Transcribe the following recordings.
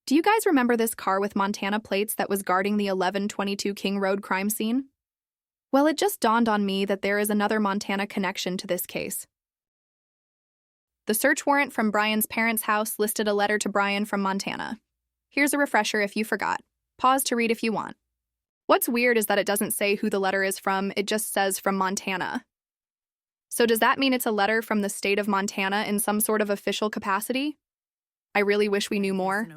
Do you guys remember this car with Montana plates that was guarding the 1122 King Road crime scene? Well, it just dawned on me that there is another Montana connection to this case. The search warrant from Bryan's parents' house listed a letter to Bryan from Montana. Here's a refresher if you forgot. Pause to read if you want. What's weird is that it doesn't say who the letter is from, it just says from Montana. So does that mean it's a letter from the state of Montana in some sort of official capacity? I really wish we knew more.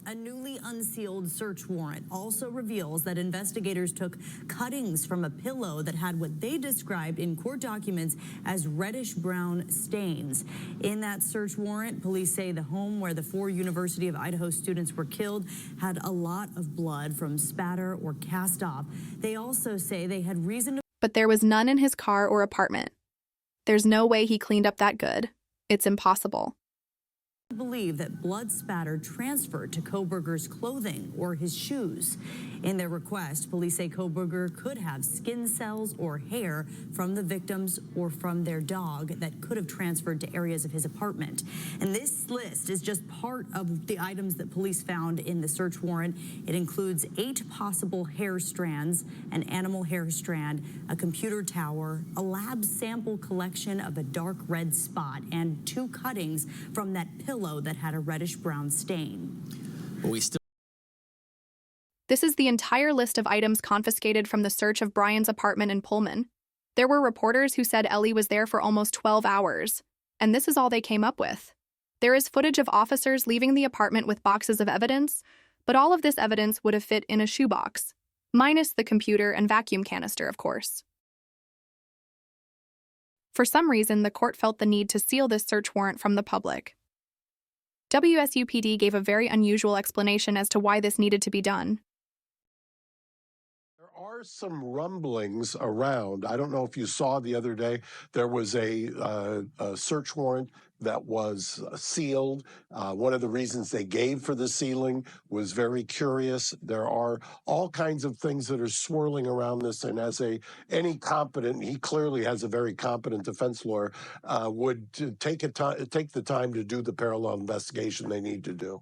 A newly unsealed search warrant also reveals that investigators took cuttings from a pillow that had what they described in court documents as reddish-brown stains. In that search warrant, police say the home where the 4 University of Idaho students were killed had a lot of blood from spatter or cast-off. They also say they had reason to... But there was none in his car or apartment. There's no way he cleaned up that good. It's impossible. Believe that blood spatter transferred to Kohbergers' clothing or his shoes. In their request, police say Kohberger could have skin cells or hair from the victims or from their dog that could have transferred to areas of his apartment. And this list is just part of the items that police found in the search warrant. It includes 8 possible hair strands, an animal hair strand, a computer tower, a lab sample collection of a dark red spot, and 2 cuttings from that pillow that had a reddish-brown stain. This is the entire list of items confiscated from the search of Bryan's apartment in Pullman. There were reporters who said Ellie was there for almost 12 hours, and this is all they came up with. There is footage of officers leaving the apartment with boxes of evidence, but all of this evidence would have fit in a shoebox, minus the computer and vacuum canister, of course. For some reason, the court felt the need to seal this search warrant from the public. WSUPD gave a very unusual explanation as to why this needed to be done. There are some rumblings around. I don't know if you saw the other day, there was a search warrant that was sealed. One of the reasons they gave for the sealing was very curious. There are all kinds of things that are swirling around this, and as any competent, he clearly has a very competent defense lawyer, would take the time to do the parallel investigation they need to do.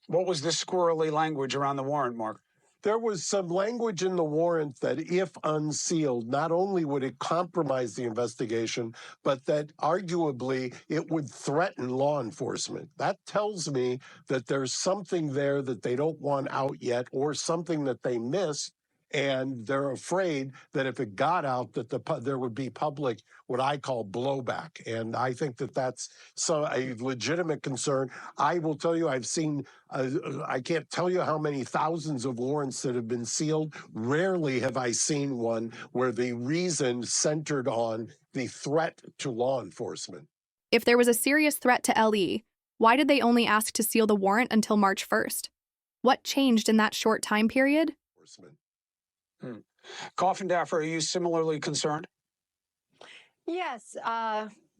What was this squirrely language around the warrant, Mark? There was some language in the warrant that if unsealed, not only would it compromise the investigation, but that arguably it would threaten law enforcement. That tells me that there's something there that they don't want out yet, or something that they missed, and they're afraid that if it got out that there would be public, what I call blowback. And I think that that's a legitimate concern. I will tell you, I've seen, I can't tell you how many thousands of warrants that have been sealed. Rarely have I seen one where the reason centered on the threat to law enforcement. If there was a serious threat to LE, why did they only ask to seal the warrant until March 1st? What changed in that short time period? Coffindaffer, are you similarly concerned? Yes,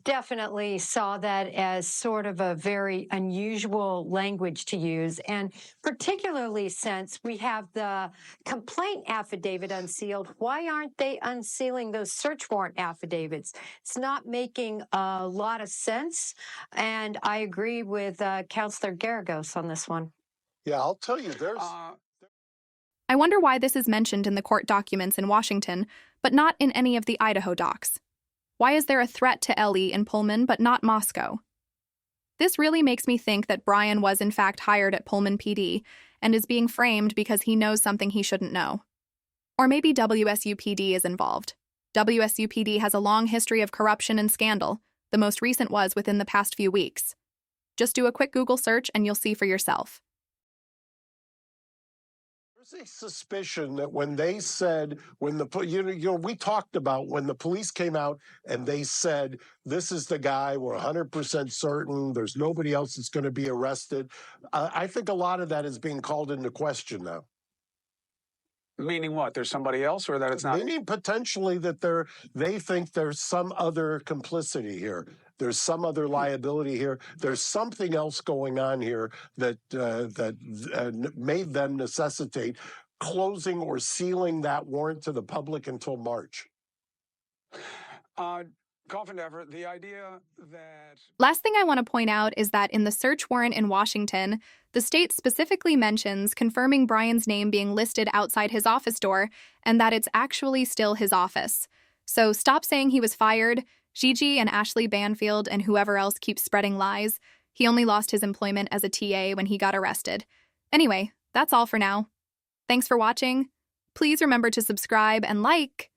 definitely saw that as sort of a very unusual language to use, and particularly since we have the complaint affidavit unsealed, why aren't they unsealing those search warrant affidavits? It's not making a lot of sense, and I agree with Counselor Garagos on this one. Yeah, I'll tell you, there's... I wonder why this is mentioned in the court documents in Washington, but not in any of the Idaho docs. Why is there a threat to LE in Pullman, but not Moscow? This really makes me think that Bryan was in fact hired at Pullman PD and is being framed because he knows something he shouldn't know. Or maybe WSUPD is involved. WSUPD has a long history of corruption and scandal. The most recent was within the past few weeks. Just do a quick Google search and you'll see for yourself. There's a suspicion that when they said, when we talked about when the police came out and they said, this is the guy, we're 100% certain, there's nobody else that's going to be arrested. I think a lot of that is being called into question now. Meaning what? There's somebody else, or that it's not? Meaning potentially that they think there's some other complicity here. There's some other liability here. There's something else going on here that made them necessitate closing or sealing that warrant to the public until March. Coffindaffer, the idea that... Last thing I want to point out is that in the search warrant in Washington, The state specifically mentions confirming Bryan's name being listed outside his office door and that it's actually still his office. So stop saying he was fired. Gigi and Ashley Banfield and whoever else keeps spreading lies. He only lost his employment as a TA when he got arrested. Anyway, that's all for now. Thanks for watching. Please remember to subscribe and like.